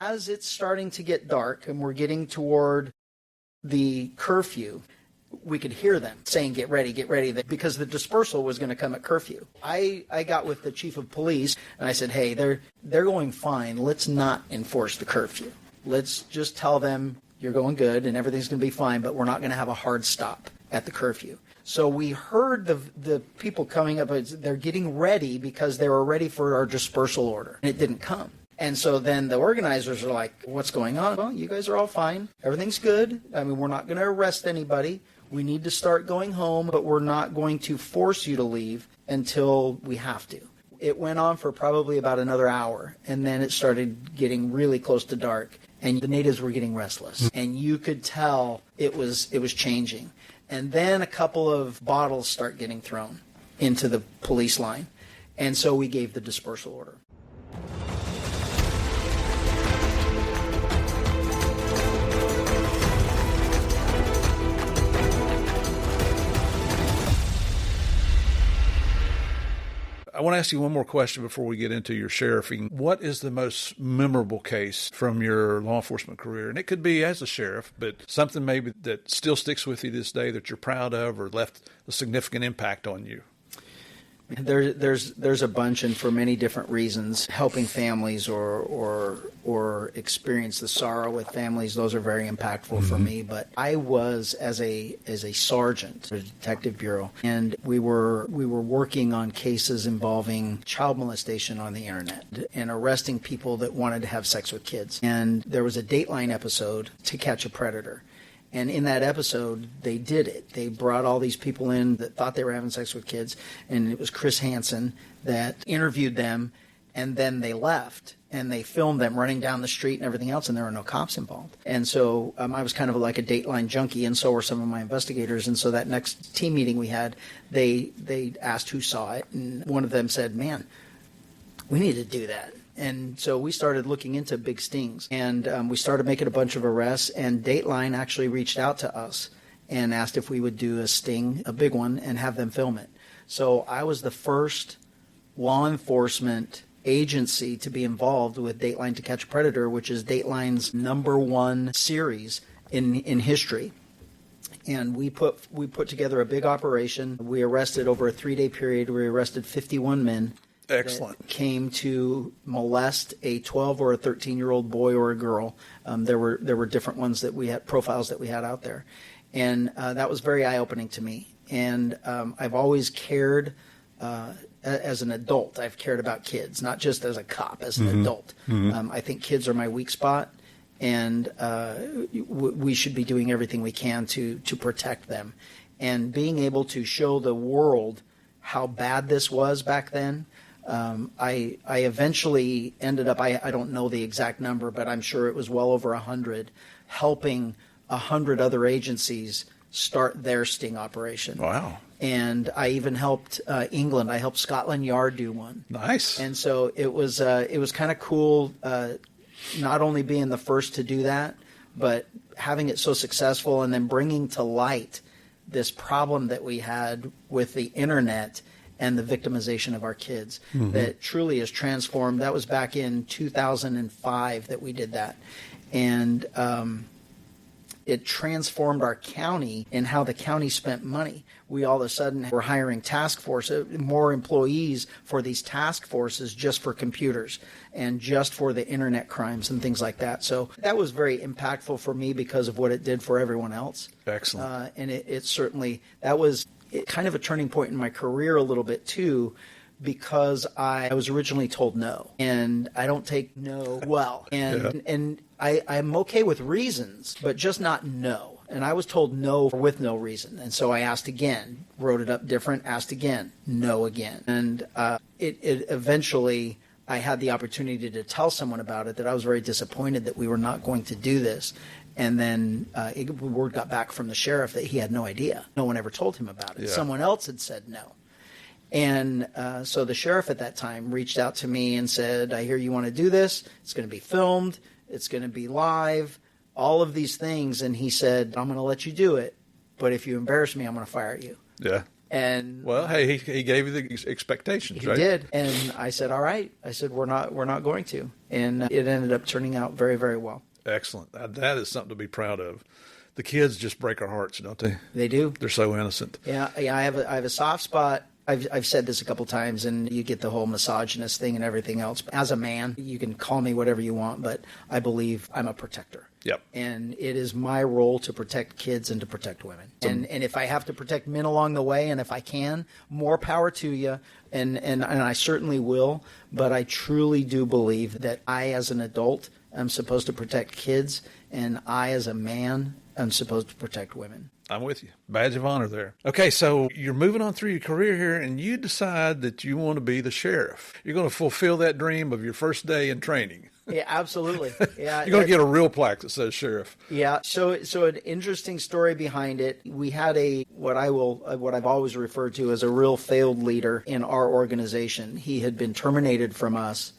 as it's starting to get dark and we're getting toward the curfew, we could hear them saying, get ready, because the dispersal was going to come at curfew. I got with the chief of police and I said, hey, they're going fine. Let's not enforce the curfew. Let's just tell them you're going good and everything's going to be fine, but we're not going to have a hard stop at the curfew. So we heard the people coming up, they're getting ready because they were ready for our dispersal order. And it didn't come. And so then the organizers are like, what's going on? Well, you guys are all fine. Everything's good. I mean, we're not going to arrest anybody. We need to start going home, but we're not going to force you to leave until we have to. It went on for probably about another hour, and then it started getting really close to dark, and the natives were getting restless. And you could tell it was changing. And then a couple of bottles start getting thrown into the police line. And so we gave the dispersal order. I want to ask you one more question before we get into your sheriffing. What is the most memorable case from your law enforcement career? And it could be as a sheriff, but something maybe that still sticks with you this day that you're proud of or left a significant impact on you. There's a bunch, and for many different reasons, helping families or experience the sorrow with families, those are very impactful for me. But I was as a sergeant at the Detective Bureau, and we were working on cases involving child molestation on the internet and arresting people that wanted to have sex with kids. And there was a Dateline episode, To Catch a Predator. And in that episode, they did it. They brought all these people in that thought they were having sex with kids, and it was Chris Hansen that interviewed them, and then they left, and they filmed them running down the street and everything else, and there were no cops involved. And so I was kind of like a Dateline junkie, and so were some of my investigators. And so that next team meeting we had, they asked who saw it, and one of them said, man, we need to do that. And so we started looking into big stings, and we started making a bunch of arrests, and Dateline actually reached out to us and asked if we would do a sting, a big one, and have them film it. So I was the first law enforcement agency to be involved with Dateline To Catch a Predator, which is Dateline's #1 series in history. And we put together a big operation. We arrested over a 3-day period. We arrested 51 men. Excellent. That came to molest a 12 or a 13-year-old boy or a girl. There were different ones that we had, profiles that we had out there. And that was very eye-opening to me. And I've always cared, as an adult, I've cared about kids, not just as a cop, as an adult. I think kids are my weak spot, and we should be doing everything we can to protect them. And being able to show the world how bad this was back then, I eventually ended up, I don't know the exact number, but I'm sure it was well over 100, helping 100 other agencies start their sting operation. Wow. And I even helped England. I helped Scotland Yard do one. Nice. And so it was kind of cool, not only being the first to do that, but having it so successful and then bringing to light this problem that we had with the internet and the victimization of our kids that truly has transformed. That was back in 2005 that we did that. And it transformed our county and how the county spent money. We all of a sudden were hiring task force, more employees for these task forces just for computers and just for the internet crimes and things like that. So that was very impactful for me because of what it did for everyone else. Excellent. And it certainly, that was kind of a turning point in my career a little bit too, because I was originally told no, and I don't take no well. And I'm okay with reasons, but just not no. And I was told no with no reason. And so I asked again, wrote it up different, asked again, no again. And it eventually, I had the opportunity to tell someone about it, that I was very disappointed that we were not going to do this. And then word got back from the sheriff that he had no idea. No one ever told him about it. Yeah. Someone else had said no. And so the sheriff at that time reached out to me and said, I hear you want to do this. It's going to be filmed. It's going to be live, all of these things. And he said, I'm going to let you do it, but if you embarrass me, I'm going to fire you. Yeah. And well, hey, he gave you the expectations, he right? did. And I said, all right. I said, we're not going to. And it ended up turning out very, very well. Excellent. That is something to be proud of. The kids just break our hearts, don't they? They do. They're so innocent. Yeah. I have a soft spot. I've said this a couple times, and you get the whole misogynist thing and everything else. As a man, you can call me whatever you want, but I believe I'm a protector. Yep. And it is my role to protect kids and to protect women. And if I have to protect men along the way, and if I can, more power to you. And I certainly will. But I truly do believe that I, as an adult, am supposed to protect kids, and I, as a man, am supposed to protect women. I'm with you. Badge of honor there. Okay, so you're moving on through your career here, and you decide that you want to be the sheriff. You're going to fulfill that dream of your first day in training. Yeah, absolutely. Yeah, you're going to get a real plaque that says sheriff. Yeah. So an interesting story behind it. We had what I've always referred to as a real failed leader in our organization. He had been terminated from us,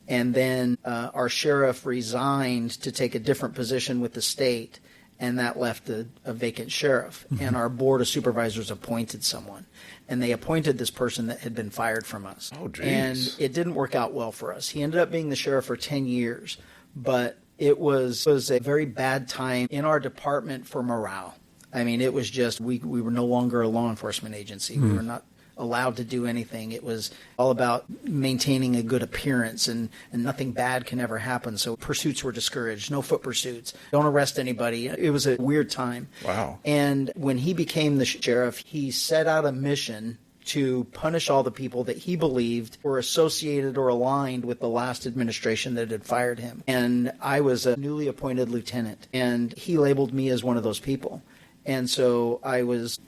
and then our sheriff resigned to take a different position with the state. And that left a vacant sheriff. And our board of supervisors appointed someone. And they appointed this person that had been fired from us. Oh, geez. And it didn't work out well for us. He ended up being the sheriff for 10 years. But it was a very bad time in our department for morale. I mean, it was just, we were no longer a law enforcement agency. We were not allowed to do anything. It was all about maintaining a good appearance, and nothing bad can ever happen. So pursuits were discouraged, no foot pursuits, don't arrest anybody. It was a weird time. Wow. And when he became the sheriff, he set out a mission to punish all the people that he believed were associated or aligned with the last administration that had fired him. And I was a newly appointed lieutenant, and he labeled me as one of those people. And so I was,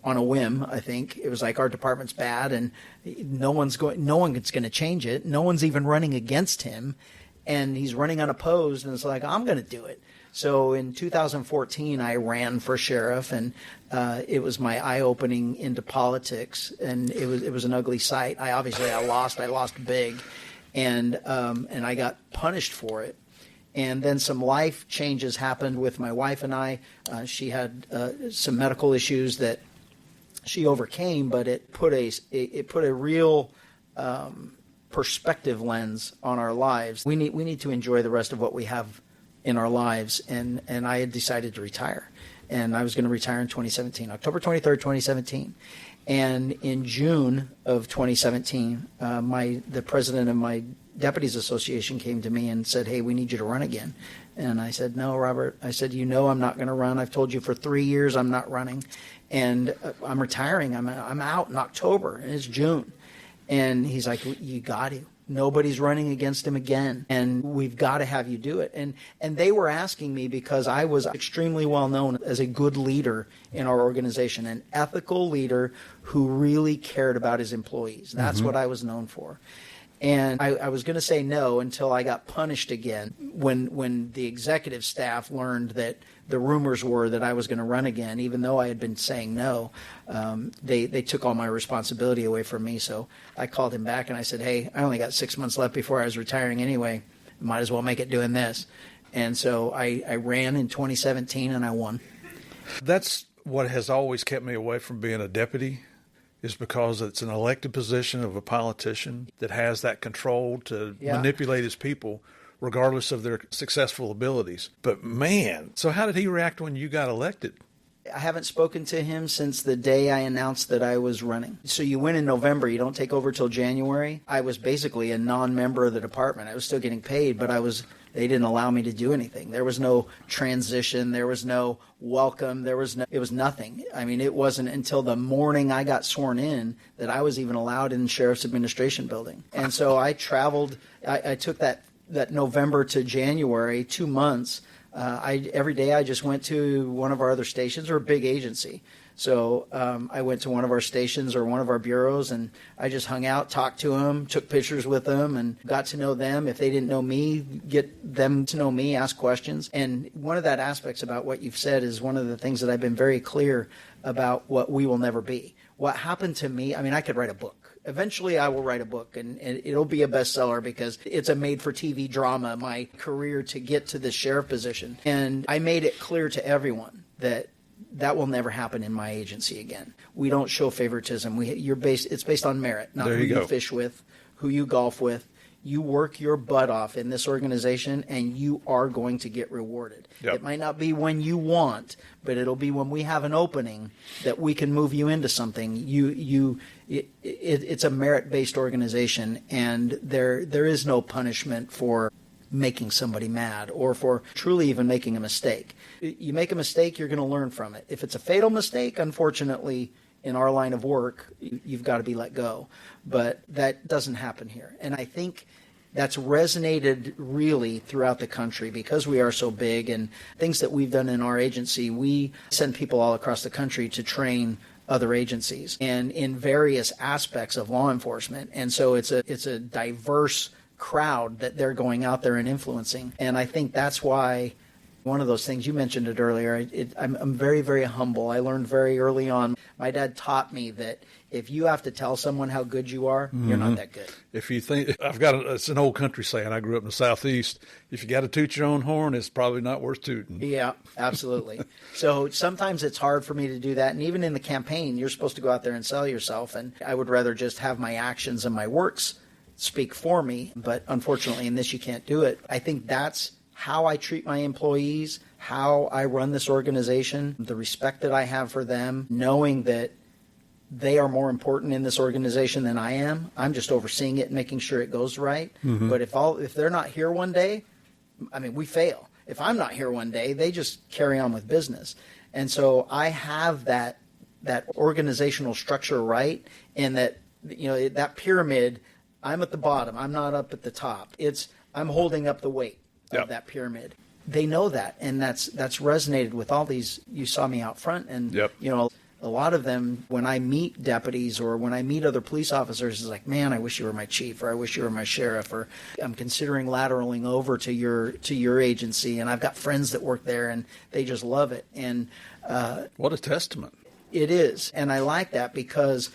on a whim, I think. It was like, our department's bad, and no one's going to change it. No one's even running against him, and he's running unopposed, and it's like, I'm going to do it. So in 2014, I ran for sheriff, and it was my eye-opening into politics, and it was an ugly sight. I lost big, and I got punished for it. And then some life changes happened with my wife and I. She had some medical issues that she overcame, but it put a real perspective lens on our lives. We need to enjoy the rest of what we have in our lives, and I had decided to retire, and I was going to retire in 2017, October 23rd, 2017, and in June of 2017, the president of my Deputies Association came to me and said, "Hey, we need you to run again." And I said, "No, Robert." I said, I'm not going to run. I've told you for 3 years I'm not running. And I'm retiring. I'm out in October, and it's June. And he's like, "You got to. Nobody's running against him again, and we've got to have you do it." And they were asking me because I was extremely well known as a good leader in our organization, an ethical leader who really cared about his employees. That's what I was known for. And I was going to say no until I got punished again when the executive staff learned that the rumors were that I was going to run again, even though I had been saying no. They took all my responsibility away from me. So I called him back and I said, "Hey, I only got 6 months left before I was retiring anyway. Might as well make it doing this." And so I ran in 2017 and I won. That's what has always kept me away from being a deputy, is because it's an elected position of a politician that has that control to manipulate his people regardless of their successful abilities. But man, so how did he react when you got elected? I haven't spoken to him since the day I announced that I was running. So you win in November, you don't take over till January. I was basically a non-member of the department. I was still getting paid, but they didn't allow me to do anything. There was no transition. There was no welcome. It was nothing. I mean, it wasn't until the morning I got sworn in that I was even allowed in the Sheriff's Administration Building. And so I traveled. I took that November to January, 2 months. Every day I just went to one of our other stations. We're a big agency. So I went to one of our stations or one of our bureaus, and I just hung out, talked to them, took pictures with them, and got to know them. If they didn't know me, get them to know me, ask questions. And one of that aspects about what you've said is one of the things that I've been very clear about what we will never be. What happened to me, I mean, I could write a book. Eventually I will write a book, and it'll be a bestseller because it's a made-for-TV drama, my career to get to the sheriff position. And I made it clear to everyone that that will never happen in my agency again. We don't show favoritism. It's based on merit, not who you fish with, who you golf with. You work your butt off in this organization, and you are going to get rewarded. Yep. It might not be when you want, but it'll be when we have an opening that we can move you into something. It's a merit-based organization, and there is no punishment for making somebody mad or for truly even making a mistake. You make a mistake, you're going to learn from it. If it's a fatal mistake, unfortunately, in our line of work, you've got to be let go. But that doesn't happen here. And I think that's resonated really throughout the country because we are so big, and things that we've done in our agency, we send people all across the country to train other agencies and in various aspects of law enforcement. And so it's a diverse crowd that they're going out there and influencing. And I think that's why one of those things, you mentioned it earlier, I'm very, very humble. I learned very early on. My dad taught me that if you have to tell someone how good you are, you're not that good. If you think, it's an old country saying, I grew up in the Southeast, if you got to toot your own horn, it's probably not worth tooting. Yeah, absolutely. So sometimes it's hard for me to do that. And even in the campaign, you're supposed to go out there and sell yourself. And I would rather just have my actions and my works speak for me. But unfortunately, in this, you can't do it. I think that's how I treat my employees, how I run this organization, the respect that I have for them, knowing that they are more important in this organization than I am. I'm just overseeing it and making sure it goes right. Mm-hmm. But if they're not here one day, I mean, we fail. If I'm not here one day, they just carry on with business. And so I have that organizational structure right, and that, that pyramid, I'm at the bottom. I'm not up at the top. I'm holding up the weight of that pyramid. They know that, and that's resonated with all these. You saw me out front, and a lot of them, when I meet deputies or when I meet other police officers, is like, man, I wish you were my chief, or I wish you were my sheriff, or I'm considering lateraling over to your agency, and I've got friends that work there, and they just love it. And what a testament it is, and I like that because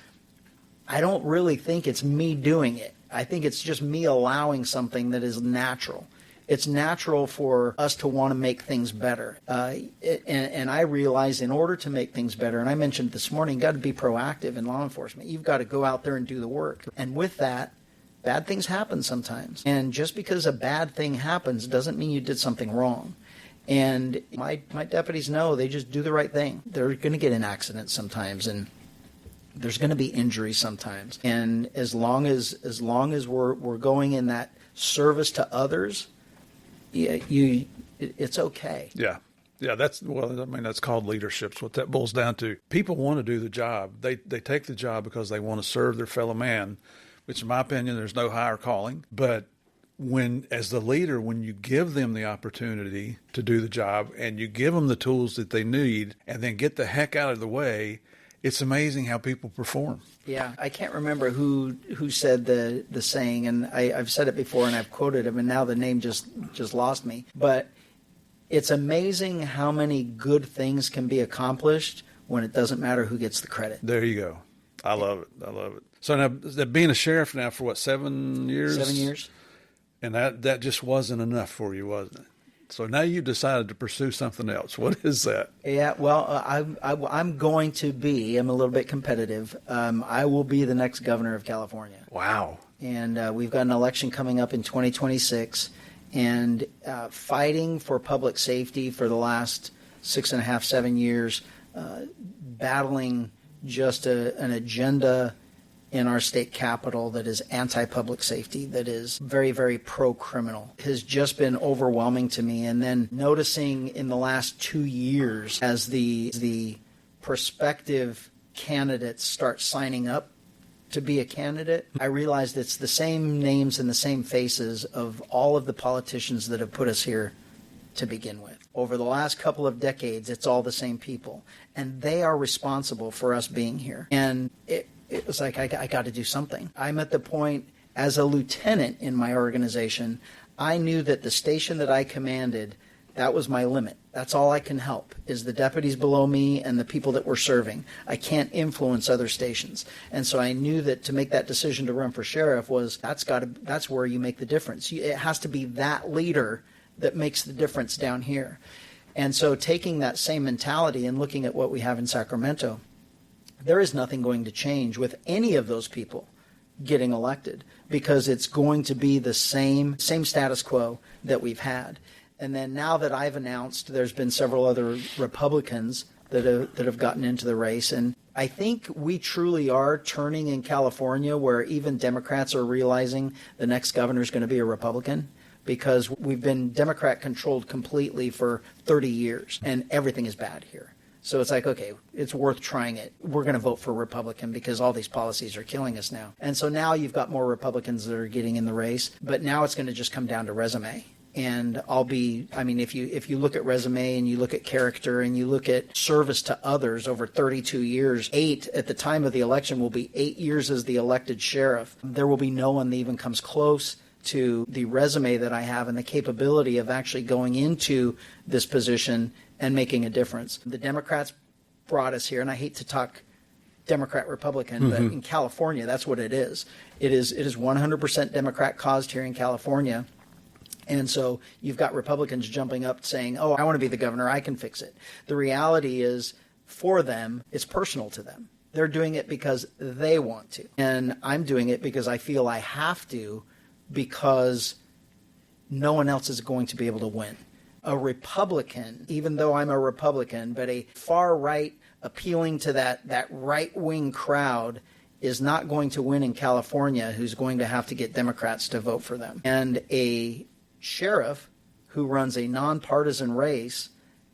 I don't really think it's me doing it. I think it's just me allowing something that is natural. It's natural for us to want to make things better. And I realize in order to make things better, and I mentioned this morning, you've got to be proactive in law enforcement. You've got to go out there and do the work. And with that, bad things happen sometimes. And just because a bad thing happens doesn't mean you did something wrong. And my deputies know they just do the right thing. They're going to get in accidents sometimes, and there's going to be injuries sometimes. And as long as we're going in that service to others, it's okay. Yeah, that's called leadership. It's what that boils down to. People want to do the job. They take the job because they want to serve their fellow man, which in my opinion, there's no higher calling. But as the leader, when you give them the opportunity to do the job and you give them the tools that they need and then get the heck out of the way, it's amazing how people perform. Yeah, I can't remember who said the saying, and I've said it before and I've quoted him, and now the name just lost me. But it's amazing how many good things can be accomplished when it doesn't matter who gets the credit. There you go. I love it. So now, being a sheriff now for 7 years? 7 years. And that just wasn't enough for you, wasn't it? So now you decided to pursue something else. What is that? Yeah, well, I'm going to be. I'm a little bit competitive. I will be the next governor of California. Wow. And we've got an election coming up in 2026. And fighting for public safety for the last 6.5, 7 years, battling just an agenda in our state capital that is anti-public safety, that is very, very pro-criminal, has just been overwhelming to me. And then noticing in the last 2 years as the prospective candidates start signing up to be a candidate, I realized it's the same names and the same faces of all of the politicians that have put us here to begin with. Over the last couple of decades, it's all the same people. And they are responsible for us being here. And it was like, I got to do something. I'm at the point, as a lieutenant in my organization, I knew that the station that I commanded, that was my limit. That's all I can help, is the deputies below me and the people that we're serving. I can't influence other stations. And so I knew that to make that decision to run for sheriff that's where you make the difference. It has to be that leader that makes the difference down here. And so taking that same mentality and looking at what we have in Sacramento, there is nothing going to change with any of those people getting elected, because it's going to be the same status quo that we've had. And then now that I've announced, there's been several other Republicans that have gotten into the race. And I think we truly are turning in California, where even Democrats are realizing the next governor is going to be a Republican, because we've been Democrat controlled completely for 30 years and everything is bad here. So it's like, okay, it's worth trying it. We're going to vote for Republican because all these policies are killing us now. And so now you've got more Republicans that are getting in the race, but now it's going to just come down to resume. And if you look at resume and you look at character and you look at service to others over 32 years, 8 at the time of the election will be 8 years as the elected sheriff. There will be no one that even comes close to the resume that I have and the capability of actually going into this position and making a difference. The Democrats brought us here, and I hate to talk Democrat Republican, but in California, that's what it is. It is 100% Democrat caused here in California. And so you've got Republicans jumping up saying, oh, I want to be the governor, I can fix it. The reality is, for them, it's personal to them. They're doing it because they want to. And I'm doing it because I feel I have to, because no one else is going to be able to win. A Republican, even though I'm a Republican, but a far right appealing to that right-wing crowd is not going to win in California, who's going to have to get Democrats to vote for them. And a sheriff who runs a nonpartisan race,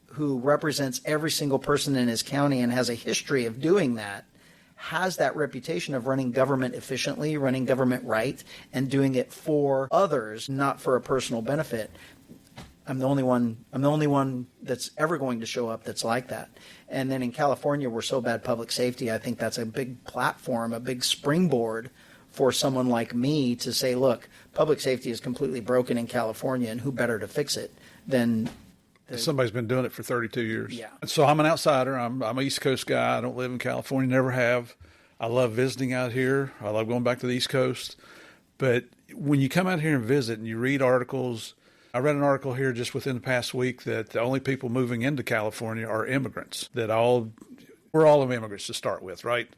who represents every single person in his county and has a history of doing that, has that reputation of running government efficiently, running government right, and doing it for others, not for a personal benefit. I'm the only one that's ever going to show up that's like that. And then in California, we're so bad public safety. I think that's a big platform, a big springboard for someone like me to say, look, public safety is completely broken in California, and who better to fix it than somebody's been doing it for 32 years. Yeah. So I'm an outsider. I'm an East Coast guy. I don't live in California, never have. I love visiting out here. I love going back to the East Coast. But when you come out here and visit and you read articles, I read an article here just within the past week that the only people moving into California are immigrants. We're all immigrants to start with, right?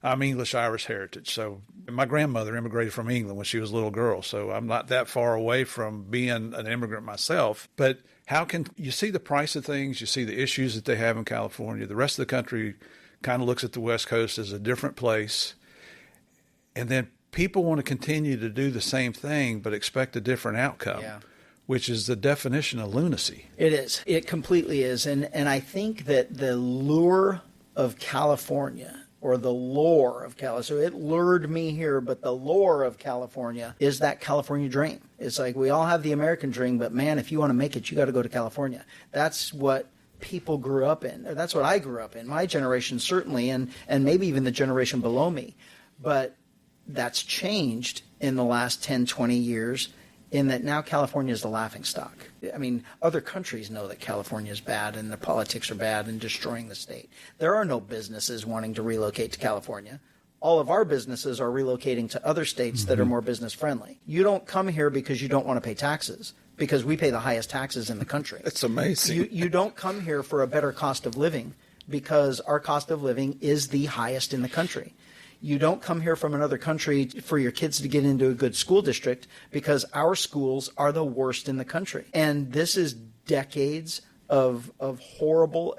I'm English-Irish heritage. So my grandmother immigrated from England when she was a little girl. So I'm not that far away from being an immigrant myself. But how can you see the price of things? You see the issues that they have in California. The rest of the country kind of looks at the West Coast as a different place. And then people want to continue to do the same thing but expect a different outcome. Yeah. Which is the definition of lunacy. It is. It completely is. And I think that the lure of California, or the lore of California, so it lured me here, but the lore of California is that California dream. It's like we all have the American dream, but man, if you want to make it, you got to go to California. That's what people grew up in. That's what I grew up in, my generation certainly, and maybe even the generation below me. But that's changed in the last 10, 20 years. In that now California is the laughingstock. I mean, other countries know that California is bad and the politics are bad and destroying the state. There are no businesses wanting to relocate to California. All of our businesses are relocating to other states that are more business friendly. You don't come here because you don't want to pay taxes, because we pay the highest taxes in the country. That's amazing. You don't come here for a better cost of living, because our cost of living is the highest in the country. You don't come here from another country for your kids to get into a good school district, because our schools are the worst in the country. And this is decades of horrible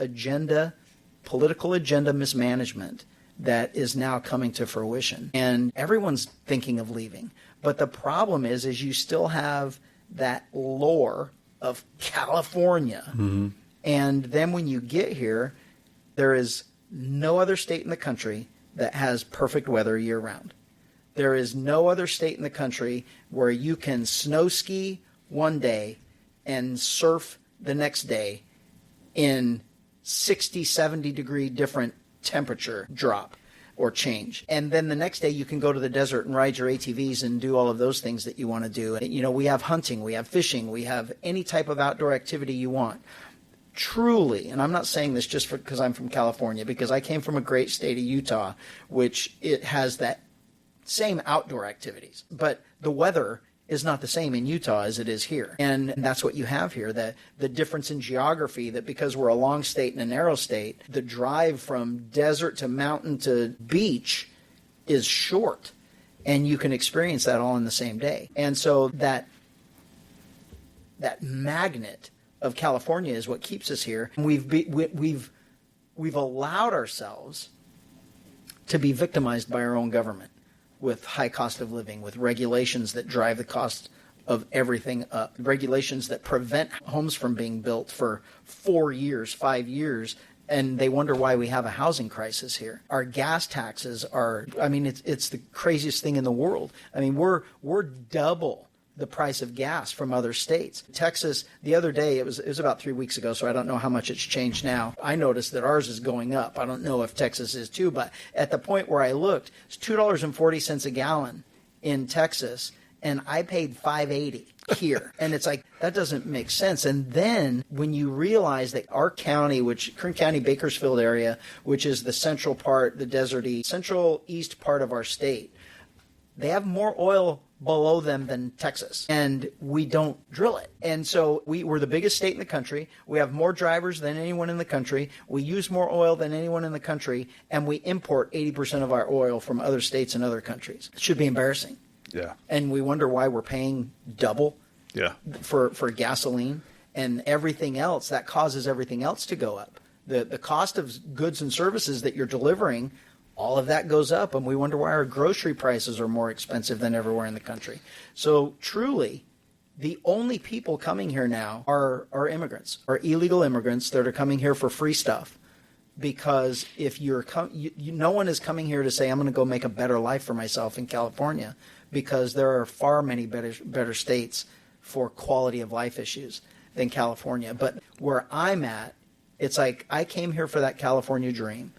political agenda mismanagement that is now coming to fruition. And everyone's thinking of leaving. But the problem is you still have that lore of California. Mm-hmm. And then when you get here, there is no other state in the country that has perfect weather year-round. There is no other state in the country where you can snow ski one day and surf the next day in 60, 70-degree different temperature drop or change. And then the next day you can go to the desert and ride your ATVs and do all of those things that you want to do. And, we have hunting, we have fishing, we have any type of outdoor activity you want. Truly, and I'm not saying this just because I'm from California, because I came from a great state of Utah, which it has that same outdoor activities. But the weather is not the same in Utah as it is here. And that's what you have here, the difference in geography, that because we're a long state and a narrow state, the drive from desert to mountain to beach is short. And you can experience that all in the same day. And so that magnet of California is what keeps us here. We've allowed ourselves to be victimized by our own government with high cost of living, with regulations that drive the cost of everything up, regulations that prevent homes from being built for 4 years, 5 years, and they wonder why we have a housing crisis here. Our gas taxes are, it's the craziest thing in the world. I mean, we're double the price of gas from other states. Texas, the other day, it was about 3 weeks ago, so I don't know how much it's changed now. I noticed that ours is going up. I don't know if Texas is too, but at the point where I looked, it's $2.40 a gallon in Texas, and I paid $5.80 here. And it's like, that doesn't make sense. And then when you realize that our county, which Kern County, Bakersfield area, which is the central part, the deserty, central east part of our state, they have more oil below them than Texas, and we don't drill it. And so we're the biggest state in the country. We have more drivers than anyone in the country. We use more oil than anyone in the country, and we import 80% of our oil from other states and other countries. It should be embarrassing. Yeah. And we wonder why we're paying double for gasoline and everything else. That causes everything else to go up. The cost of goods and services that you're delivering, all of that goes up, and we wonder why our grocery prices are more expensive than everywhere in the country. So truly, the only people coming here now are immigrants, are illegal immigrants that are coming here for free stuff. Because if no one is coming here to say, I'm going to go make a better life for myself in California, because there are far many better states for quality of life issues than California. But where I'm at, it's like I came here for that California dream.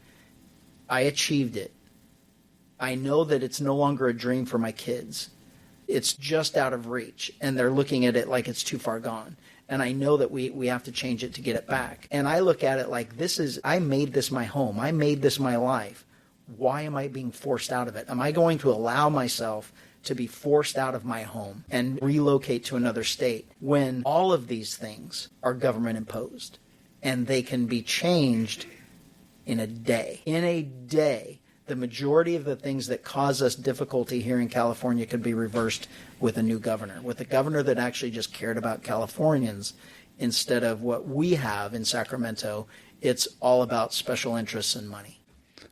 I achieved it. I know that it's no longer a dream for my kids. It's just out of reach, and they're looking at it like it's too far gone. And I know that we have to change it to get it back. And I look at it like I made this my home. I made this my life. Why am I being forced out of it? Am I going to allow myself to be forced out of my home and relocate to another state when all of these things are government imposed and they can be changed in a day? In a day, the majority of the things that cause us difficulty here in California could be reversed with a new governor, with a governor that actually just cared about Californians instead of what we have in Sacramento. It's all about special interests and money.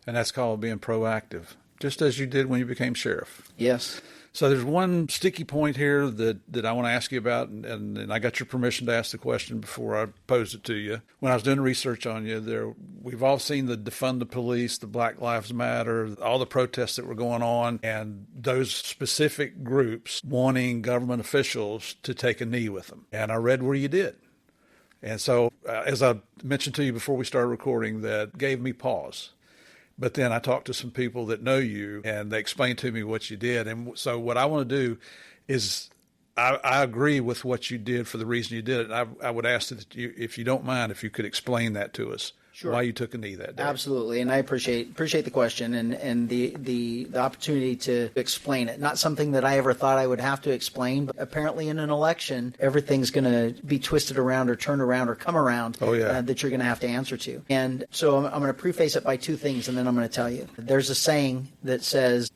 And that's called being proactive, just as you did when you became sheriff. Yes. So there's one sticky point here that I want to ask you about, and I got your permission to ask the question before I posed it to you. When I was doing research on you, we've all seen the defund the police, the Black Lives Matter, all the protests that were going on, and those specific groups wanting government officials to take a knee with them. And I read where you did. And so, as I mentioned to you before we started recording, that gave me pause. But then I talked to some people that know you, and they explained to me what you did. And so what I want to do is I agree with what you did for the reason you did it. And I would ask that you, if you don't mind, if you could explain that to us. Sure. Why you took a knee that day. Absolutely, and I appreciate the question and the opportunity to explain it. Not something that I ever thought I would have to explain, but apparently in an election, everything's going to be twisted around or turned around or come around that you're going to have to answer to. And so I'm going to preface it by two things, and then I'm going to tell you. There's a saying that says,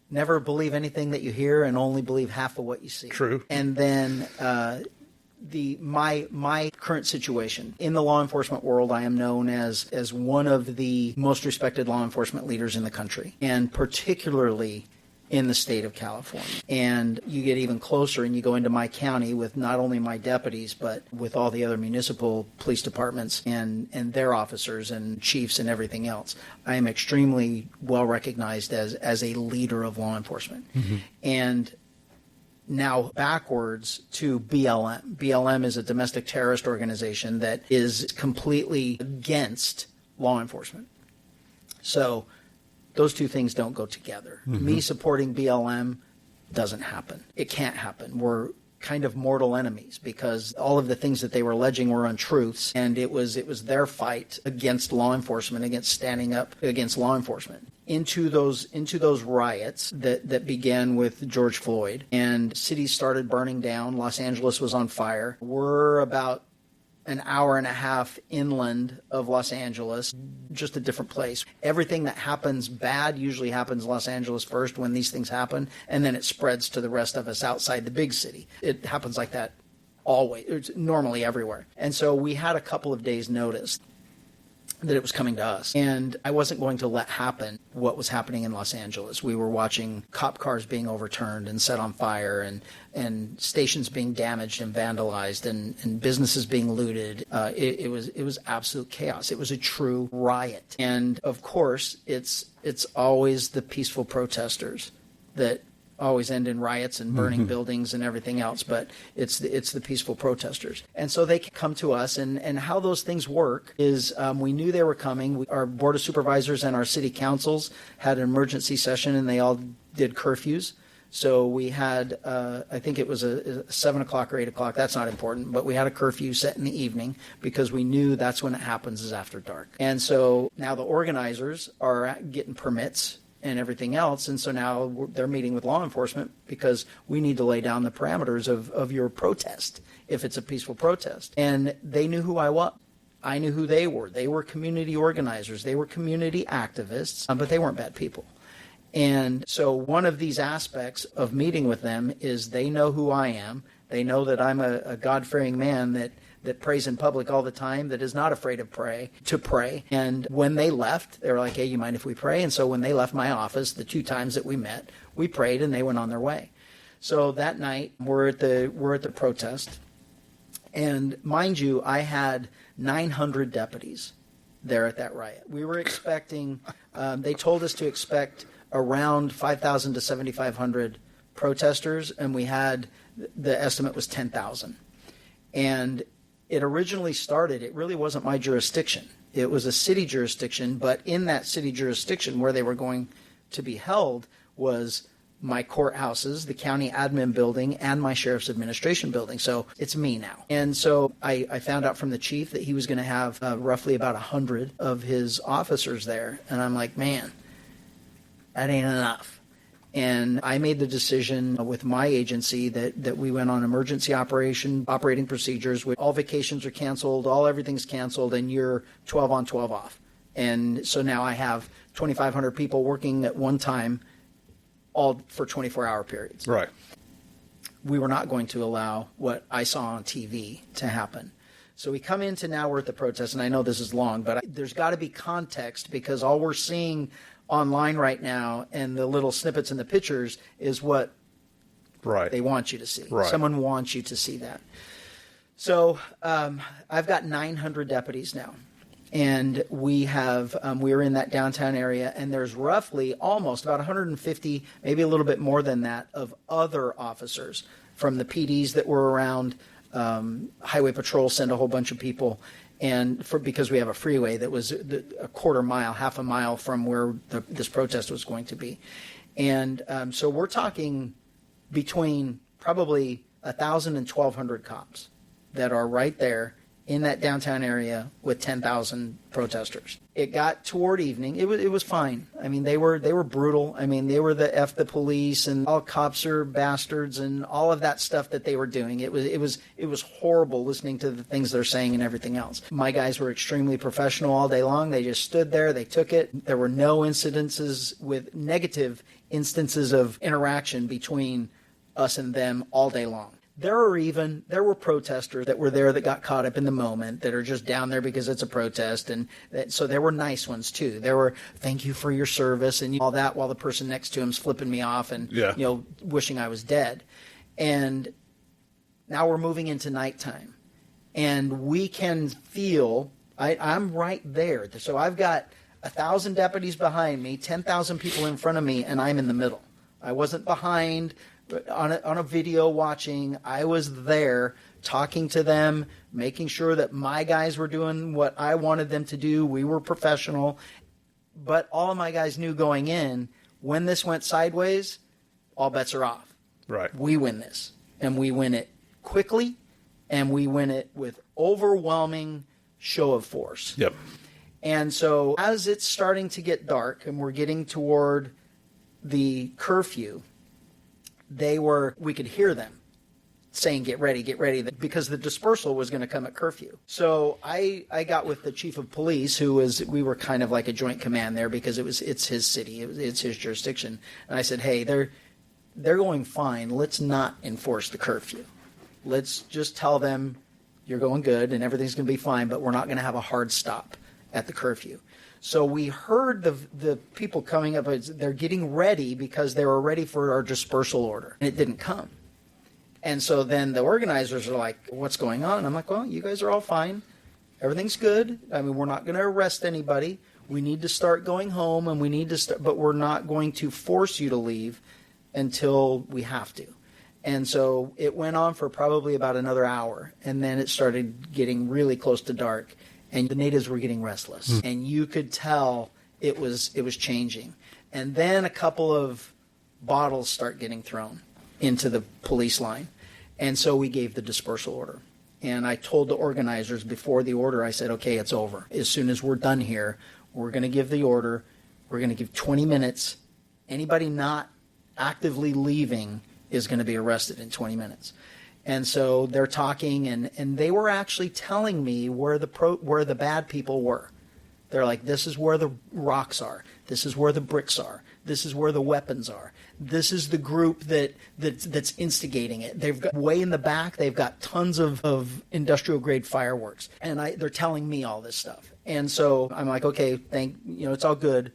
never believe anything that you hear and only believe half of what you see. True. And then my current situation in the law enforcement world, I am known as one of the most respected law enforcement leaders in the country, and particularly in the state of California. And you get even closer and you go into my county with not only my deputies, but with all the other municipal police departments and their officers and chiefs and everything else. I am extremely well recognized as a leader of law enforcement. Mm-hmm. And now backwards to BLM. BLM is a domestic terrorist organization that is completely against law enforcement. So those two things don't go together. Mm-hmm. Me supporting BLM doesn't happen. It can't happen. We're kind of mortal enemies because all of the things that they were alleging were untruths, and it was their fight against law enforcement, against standing up against law enforcement. into those riots that began with George Floyd, and cities started burning down. Los Angeles was on fire. We're about an hour and a half inland of Los Angeles, just a different place. Everything that happens bad usually happens in Los Angeles first when these things happen, and then it spreads to the rest of us outside the big city. It happens like that always. It's normally everywhere. And so we had a couple of days' notice that it was coming to us. And I wasn't going to let happen what was happening in Los Angeles. We were watching cop cars being overturned and set on fire, and stations being damaged and vandalized, and businesses being looted. It was absolute chaos. It was a true riot. And of course, it's always the peaceful protesters that always end in riots and burning buildings and everything else, but it's the peaceful protesters. And so they come to us, and how those things work is we knew they were coming. Our Board of Supervisors and our city councils had an emergency session, and they all did curfews. So we had, I think it was a 7 o'clock or 8 o'clock, that's not important, but we had a curfew set in the evening because we knew that's when it happens, is after dark. And so now the organizers are getting permits and everything else. And so now they're meeting with law enforcement because we need to lay down the parameters of your protest if it's a peaceful protest. And they knew who I was. I knew who they were. They were community organizers. They were community activists, but they weren't bad people. And so one of these aspects of meeting with them is they know who I am. They know that I'm a God-fearing man that prays in public all the time, that is not afraid of to pray. And when they left, they were like, hey, you mind if we pray? And so when they left my office, the 2 times that we met, we prayed and they went on their way. So that night, we're at the protest. And mind you, I had 900 deputies there at that riot. We were expecting, they told us to expect around 5,000 to 7,500 protesters, and we had, the estimate was 10,000. And it originally started, it really wasn't my jurisdiction. It was a city jurisdiction, but in that city jurisdiction where they were going to be held was my courthouses, the county admin building, and my sheriff's administration building. So it's me now. And so I found out from the chief that he was going to have roughly about 100 of his officers there. And I'm like, man, that ain't enough. And I made the decision with my agency that we went on emergency operating procedures. All vacations are canceled, everything's canceled, and you're 12 on, 12 off. And so now I have 2,500 people working at one time, all for 24-hour periods. Right. We were not going to allow what I saw on TV to happen. So we come into now we're at the protest, and I know this is long, but there's got to be context because all we're seeing online right now and the little snippets in the pictures is what they want you to see. Right. Someone wants you to see that. So I've got 900 deputies now, and we're in that downtown area, and there's roughly almost about 150, maybe a little bit more than that, of other officers from the PDs that were around. Highway Patrol sent a whole bunch of people. And because we have a freeway that was a quarter mile, half a mile from where this protest was going to be. And so we're talking between probably 1,000 and 1,200 cops that are right there in that downtown area with 10,000 protesters. It got toward evening. It was fine. I mean, they were brutal. I mean, they were the police and all cops are bastards and all of that stuff that they were doing. It was horrible listening to the things they're saying and everything else. My guys were extremely professional all day long. They just stood there. They took it. There were no negative instances of interaction between us and them all day long. There were protesters that were there that got caught up in the moment that are just down there because it's a protest. And so there were nice ones too. There were, thank you for your service and all that, while the person next to him's flipping me off and, wishing I was dead. And now we're moving into nighttime and we can feel, I'm right there. So I've got 1,000 deputies behind me, 10,000 people in front of me, and I'm in the middle. I wasn't behind on a video watching. I was there talking to them, making sure that my guys were doing what I wanted them to do. We were professional. But all of my guys knew going in, when this went sideways, all bets are off. Right. We win this. And we win it quickly, and we win it with overwhelming show of force. Yep. And so as it's starting to get dark and we're getting toward the curfew, we could hear them saying, get ready, because the dispersal was going to come at curfew. So I got with the chief of police, we were kind of like a joint command there because it's his city, it's his jurisdiction. And I said, hey, they're going fine. Let's not enforce the curfew. Let's just tell them you're going good and everything's going to be fine, but we're not going to have a hard stop at the curfew. So we heard the people coming up, they're getting ready because they were ready for our dispersal order. And it didn't come. And so then the organizers are like, what's going on? And I'm like, well, you guys are all fine. Everything's good. I mean, we're not going to arrest anybody. We need to start going home, and we need to start, but we're not going to force you to leave until we have to. And so it went on for probably about another hour, and then it started getting really close to dark, and the natives were getting restless. And you could tell it was changing. And then a couple of bottles start getting thrown into the police line. And so we gave the dispersal order. And I told the organizers before the order, I said, okay, it's over. As soon as we're done here, we're going to give the order. We're going to give 20 minutes. Anybody not actively leaving is going to be arrested in 20 minutes. And so they're talking, and they were actually telling me where the bad people were. They're like, this is where the rocks are. This is where the bricks are. This is where the weapons are. This is the group that's instigating it. They've got way in the back. They've got tons of industrial grade fireworks, and they're telling me all this stuff. And so I'm like, okay, it's all good.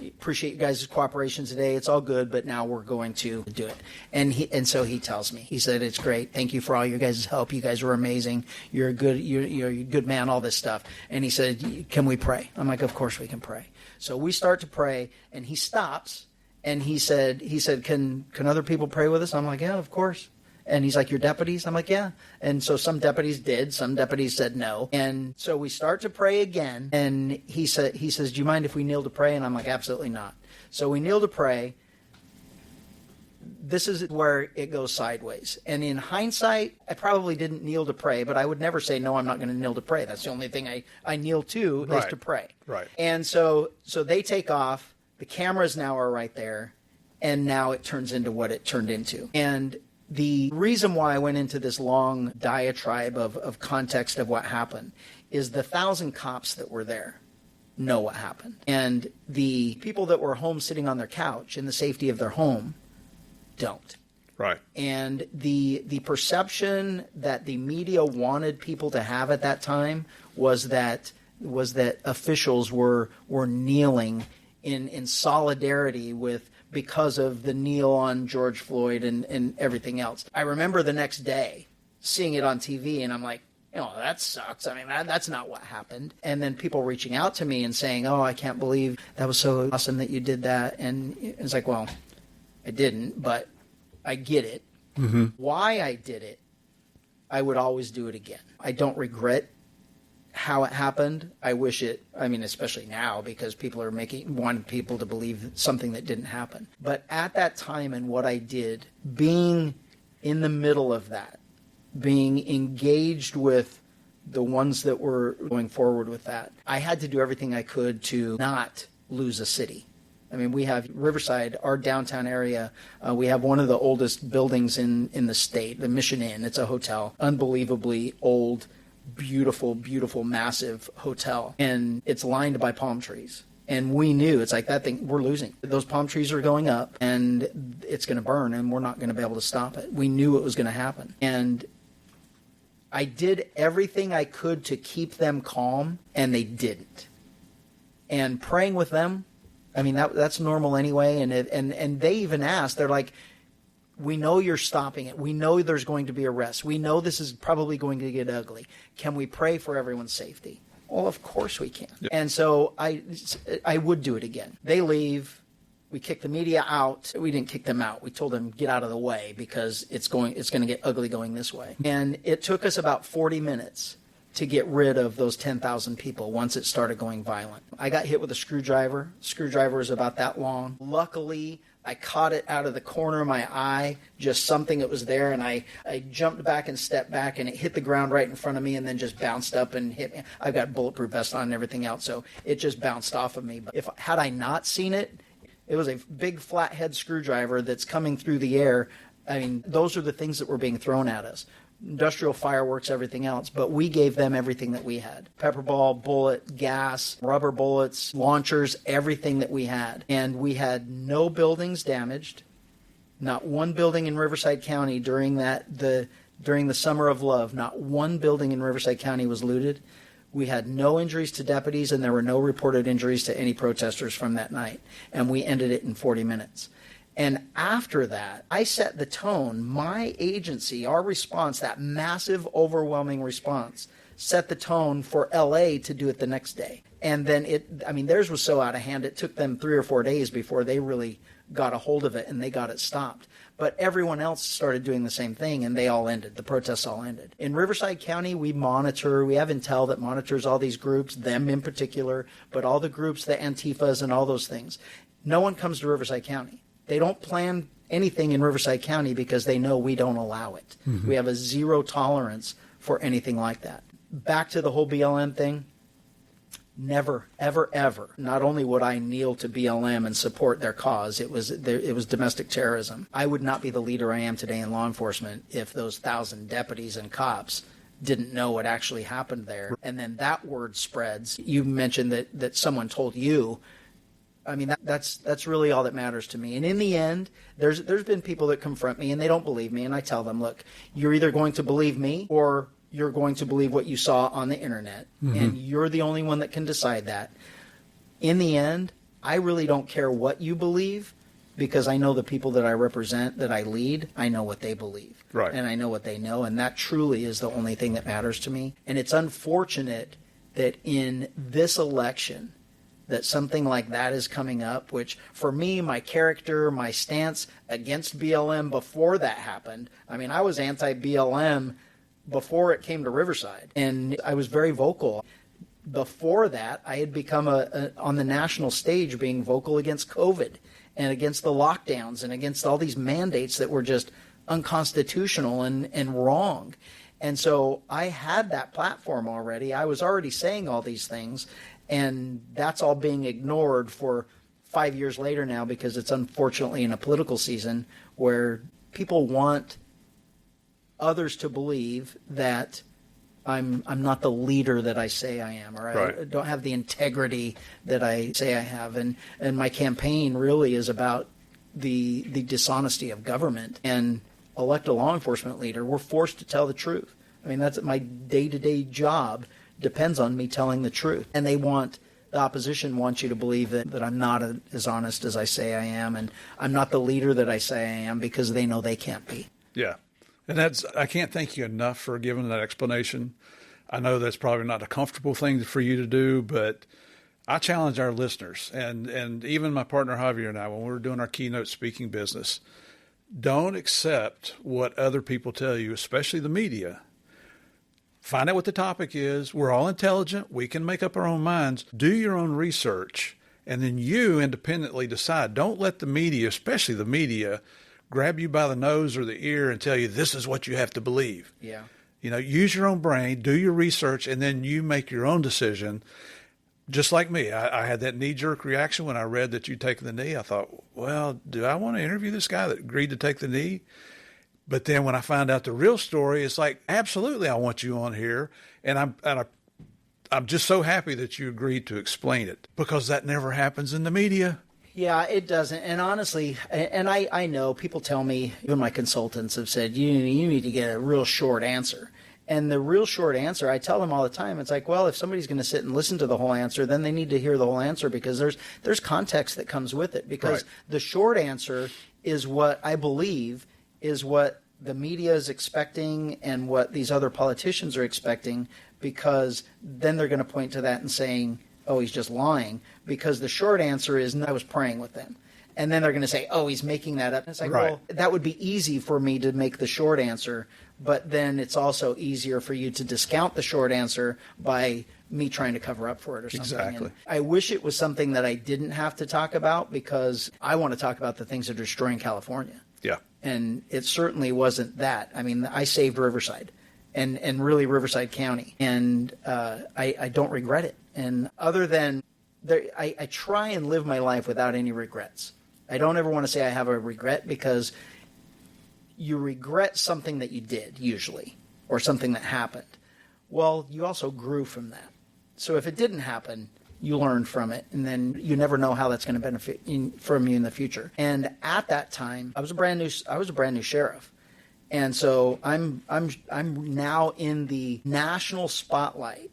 Appreciate you guys' cooperation today. It's all good, but now we're going to do it. And so he tells me, he said, it's great. Thank you for all your guys' help. You guys were amazing. You're a good man, all this stuff. And he said, can we pray? I'm like, of course we can pray. So we start to pray, and he stops, and he said, can other people pray with us? I'm like, yeah, of course. And he's like, your deputies? I'm like, yeah. And so some deputies did. Some deputies said no. And so we start to pray again. And he says, do you mind if we kneel to pray? And I'm like, absolutely not. So we kneel to pray. This is where it goes sideways. And in hindsight, I probably didn't kneel to pray, but I would never say, no, I'm not going to kneel to pray. That's the only thing I kneel to is to pray. Right. And so they take off. The cameras now are right there. And now it turns into what it turned into. And the reason why I went into this long diatribe of context of what happened is the 1,000 cops that were there know what happened. And the people that were home sitting on their couch in the safety of their home don't. Right. And the perception that the media wanted people to have at that time was that officials were kneeling in solidarity because of the kneel on George Floyd and everything else. I remember the next day seeing it on TV, and I'm like, that sucks. I mean, that's not what happened. And then people reaching out to me and saying, oh, I can't believe that was so awesome that you did that. And it's like, well, I didn't, but I get it. Mm-hmm. Why I did it, I would always do it again. I don't regret how it happened. I wish especially now, because people are wanting people to believe something that didn't happen. But at that time and what I did, being in the middle of that, being engaged with the ones that were going forward with that, I had to do everything I could to not lose a city. I mean, we have Riverside, our downtown area. We have one of the oldest buildings in the state, the Mission Inn. It's a hotel, unbelievably old, beautiful, beautiful, massive hotel. And it's lined by palm trees. And we knew, it's like that thing, we're losing. Those palm trees are going up, and it's going to burn, and we're not going to be able to stop it. We knew it was going to happen. And I did everything I could to keep them calm, and they didn't. And praying with them, I mean, that's normal anyway. And they even asked, they're like, we know you're stopping it. We know there's going to be arrests. We know this is probably going to get ugly. Can we pray for everyone's safety? Well, of course we can. Yep. And so I would do it again. They leave. We kick the media out. We didn't kick them out. We told them, get out of the way, because it's going to get ugly going this way. And it took us about 40 minutes to get rid of those 10,000 people once it started going violent. I got hit with a screwdriver. Screwdriver is about that long. Luckily, I caught it out of the corner of my eye, just something that was there, and I jumped back and stepped back, and it hit the ground right in front of me and then just bounced up and hit me. I've got bulletproof vest on and everything else, so it just bounced off of me. But had I not seen it, it was a big flathead screwdriver that's coming through the air. I mean, those are the things that were being thrown at us. Industrial fireworks, everything else, but we gave them everything that we had. Pepper ball, bullet, gas, rubber bullets, launchers, everything that we had. And we had no buildings damaged. Not one building in Riverside County during the Summer of Love, not one building in Riverside County was looted. We had no injuries to deputies, and there were no reported injuries to any protesters from that night. And we ended it in 40 minutes. And after that, I set the tone. My agency, our response, that massive, overwhelming response, set the tone for LA to do it the next day. And then theirs was so out of hand, it took them 3 or 4 days before they really got a hold of it and they got it stopped. But everyone else started doing the same thing, and they all ended. The protests all ended. In Riverside County, we have intel that monitors all these groups, them in particular, but all the groups, the Antifas and all those things. No one comes to Riverside County. They don't plan anything in Riverside County because they know we don't allow it. Mm-hmm. We have a zero tolerance for anything like that. Back to the whole BLM thing. Never, ever, ever. Not only would I kneel to BLM and support their cause, it was domestic terrorism. I would not be the leader I am today in law enforcement if those 1,000 deputies and cops didn't know what actually happened there. And then that word spreads. You mentioned that someone told you. I mean, that's really all that matters to me. And in the end, there's been people that confront me and they don't believe me. And I tell them, look, you're either going to believe me or you're going to believe what you saw on the internet. Mm-hmm. And you're the only one that can decide that. In the end, I really don't care what you believe because I know the people that I represent, that I lead, I know what they believe. Right. And I know what they know. And that truly is the only thing that matters to me. And it's unfortunate that in this election, that something like that is coming up, which for me, my character, my stance against BLM before that happened, I mean, I was anti-BLM before it came to Riverside, and I was very vocal. Before that, I had become on the national stage being vocal against COVID and against the lockdowns and against all these mandates that were just unconstitutional and wrong. And so I had that platform already. I was already saying all these things. And that's all being ignored for 5 years later now because it's unfortunately in a political season where people want others to believe that I'm not the leader that I say I am, or right. I don't have the integrity that I say I have. And my campaign really is about the dishonesty of government. And elect a law enforcement leader, we're forced to tell the truth. I mean, that's my day-to-day job. Depends on me telling the truth. And the opposition wants you to believe that I'm not as honest as I say I am, and I'm not the leader that I say I am because they know they can't be. Yeah. And I can't thank you enough for giving that explanation. I know that's probably not a comfortable thing for you to do, but I challenge our listeners and even my partner Javier and I, when we're doing our keynote speaking business, don't accept what other people tell you, especially the media. Find out what the topic is. We're all intelligent. We can make up our own minds. Do your own research, and then you independently decide. Don't let the media, especially the media, grab you by the nose or the ear and tell you this is what you have to believe. Yeah. Use your own brain, do your research, and then you make your own decision. Just like me, I had that knee-jerk reaction when I read that you'd taken the knee. I thought, well, do I want to interview this guy that agreed to take the knee? But then when I find out the real story, it's like, absolutely, I want you on here. And I'm just so happy that you agreed to explain it because that never happens in the media. Yeah, it doesn't. And honestly, and I know people tell me, even my consultants have said, you need to get a real short answer. And the real short answer, I tell them all the time, it's like, well, if somebody's going to sit and listen to the whole answer, then they need to hear the whole answer because there's context that comes with it. Because right. The short answer is what I believe is what the media is expecting and what these other politicians are expecting, because then they're going to point to that and saying, oh, he's just lying, because the short answer is, I was praying with them. And then they're going to say, oh, he's making that up. And it's like, Right. well, that would be easy for me to make the short answer, but then it's also easier for you to discount the short answer by me trying to cover up for it or something. Exactly. And I wish it was something that I didn't have to talk about, because I want to talk about the things that are destroying California. Yeah. And it certainly wasn't that. I mean, I saved Riverside and really Riverside County. And I don't regret it. And other than I try and live my life without any regrets. I don't ever want to say I have a regret, because you regret something that you did usually, or something that happened. Well, you also grew from that. So if it didn't happen, you learned from it, and then you never know how that's going to benefit from you in the future. And at that time, I was a brand new sheriff. And so I'm now in the national spotlight,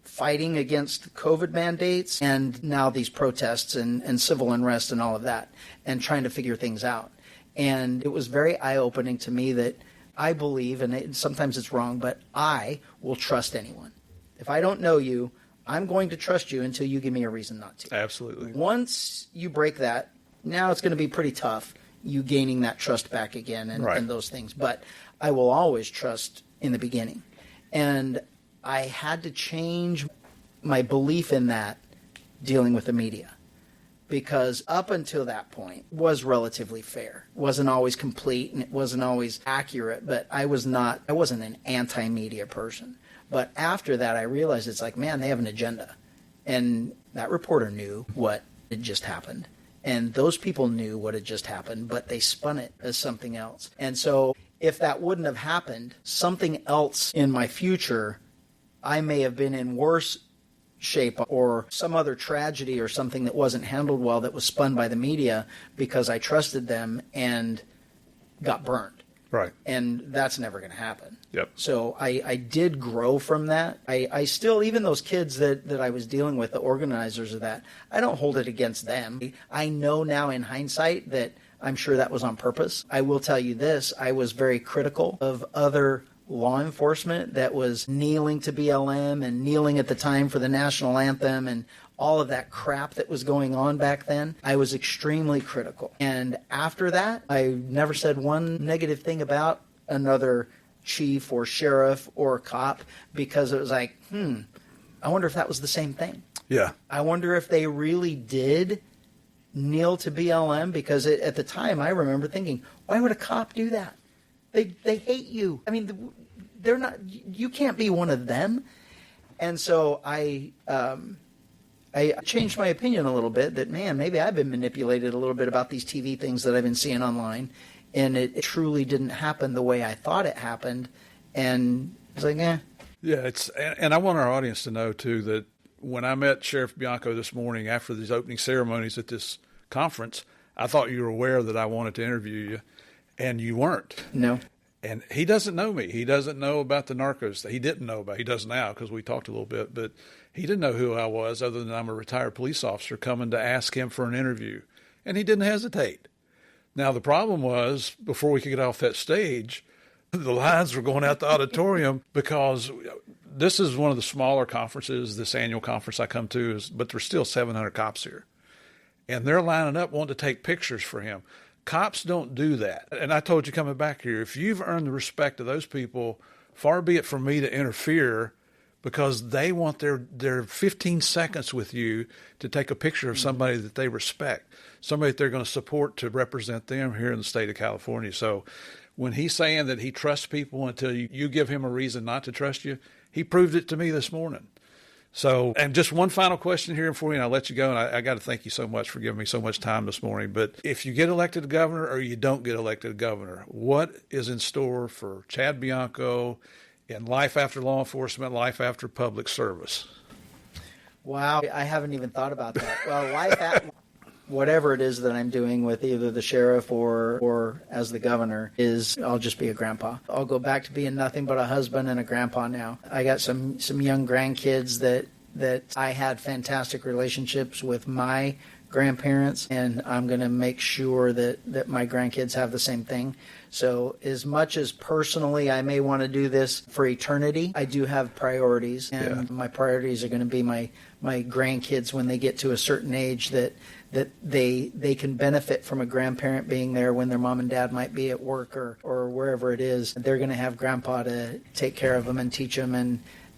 fighting against COVID mandates and now these protests and civil unrest and all of that, and trying to figure things out. And it was very eye-opening to me that I believe, and sometimes it's wrong, but I will trust anyone. If I don't know you, I'm going to trust you until you give me a reason not to. Absolutely. Once you break that, now it's going to be pretty tough, you gaining that trust back again and, Right. and those things. But I will always trust in the beginning. And I had to change my belief in that dealing with the media, because up until that point was relatively fair. It wasn't always complete and it wasn't always accurate, but I wasn't an anti-media person. But after that, I realized it's like, man, they have an agenda. And that reporter knew what had just happened. And those people knew what had just happened, but they spun it as something else. And so if that wouldn't have happened, something else in my future, I may have been in worse shape, or some other tragedy or something that wasn't handled well that was spun by the media because I trusted them and got burned. Right. And that's never going to happen. Yep. So I did grow from that. I still, even those kids that I was dealing with, the organizers of that, I don't hold it against them. I know now in hindsight that I'm sure that was on purpose. I will tell you this, I was very critical of other law enforcement that was kneeling to BLM and kneeling at the time for the national anthem and all of that crap that was going on back then. I was extremely critical. And after that, I never said one negative thing about another chief or sheriff or cop, because it was like, I wonder if that was the same thing. Yeah. I wonder if they really did kneel to BLM, because at the time I remember thinking, why would a cop do that? They hate you. I mean, they're not. You can't be one of them. And so I changed my opinion a little bit. That, man, maybe I've been manipulated a little bit about these TV things that I've been seeing online, and it truly didn't happen the way I thought it happened. And it's like, Yeah, and I want our audience to know too that when I met Sheriff Bianco this morning after these opening ceremonies at this conference, I thought you were aware that I wanted to interview you. And you weren't. No. And he doesn't know me. He doesn't know about the narcos. He didn't know about. He does now because we talked a little bit. But he didn't know who I was, other than I'm a retired police officer coming to ask him for an interview. And he didn't hesitate. Now, the problem was, before we could get off that stage, the lines were going out the auditorium, because this is one of the smaller conferences, this annual conference I come to, but there's still 700 cops here. And they're lining up wanting to take pictures for him. Cops don't do that. And I told you coming back here, if you've earned the respect of those people, far be it from me to interfere, because they want their 15 seconds with you to take a picture of somebody that they respect, somebody that they're going to support to represent them here in the state of California. So when he's saying that he trusts people until you give him a reason not to trust you, he proved it to me this morning. So, and just one final question here for you, and I'll let you go. And I got to thank you so much for giving me so much time this morning. But if you get elected governor or you don't get elected governor, what is in store for Chad Bianco in life after law enforcement, life after public service? Wow, I haven't even thought about that. Well, whatever it is that I'm doing with either the sheriff or as the governor is, I'll just be a grandpa. I'll go back to being nothing but a husband and a grandpa now. I got some young grandkids that I had fantastic relationships with my grandparents, and I'm going to make sure that my grandkids have the same thing. So as much as personally I may want to do this for eternity, I do have priorities, and my priorities are going to be my grandkids when they get to a certain age that they can benefit from a grandparent being there when their mom and dad might be at work or wherever it is. They're going to have grandpa to take care of them and teach them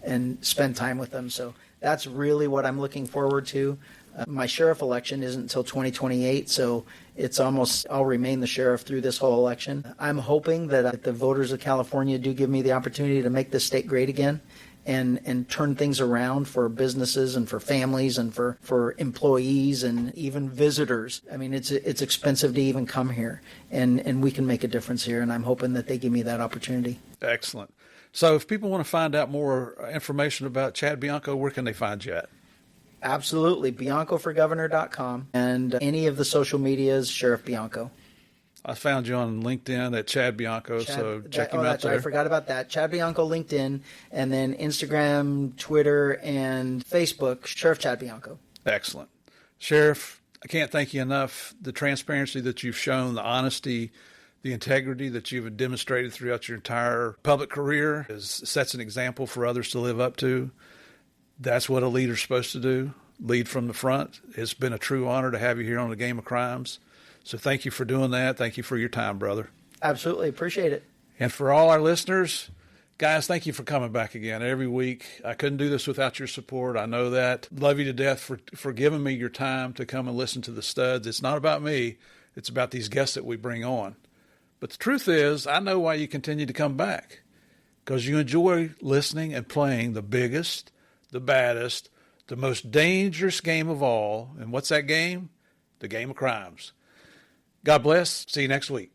and spend time with them. So that's really what I'm looking forward to. My sheriff election isn't until 2028, so it's almost, I'll remain the sheriff through this whole election. I'm hoping that the voters of California do give me the opportunity to make this state great again and turn things around for businesses and for families and for employees and even visitors. I mean, it's expensive to even come here, and we can make a difference here, and I'm hoping that they give me that opportunity. Excellent. So if people want to find out more information about Chad Bianco, where can they find you at? Absolutely. BiancoForGovernor.com, and any of the social medias, Sheriff Bianco. I found you on LinkedIn at Chad Bianco, so check him out there. I forgot about that. Chad Bianco, LinkedIn, and then Instagram, Twitter, and Facebook, Sheriff Chad Bianco. Excellent. Sheriff, I can't thank you enough. The transparency that you've shown, the honesty, the integrity that you've demonstrated throughout your entire public career sets an example for others to live up to. That's what a leader's supposed to do, lead from the front. It's been a true honor to have you here on The Game of Crimes. So thank you for doing that. Thank you for your time, brother. Absolutely. Appreciate it. And for all our listeners, guys, thank you for coming back again every week. I couldn't do this without your support. I know that. Love you to death for giving me your time to come and listen to the studs. It's not about me. It's about these guests that we bring on. But the truth is, I know why you continue to come back, because you enjoy listening and playing the biggest, the baddest, the most dangerous game of all. And what's that game? The Game of Crimes. God bless. See you next week.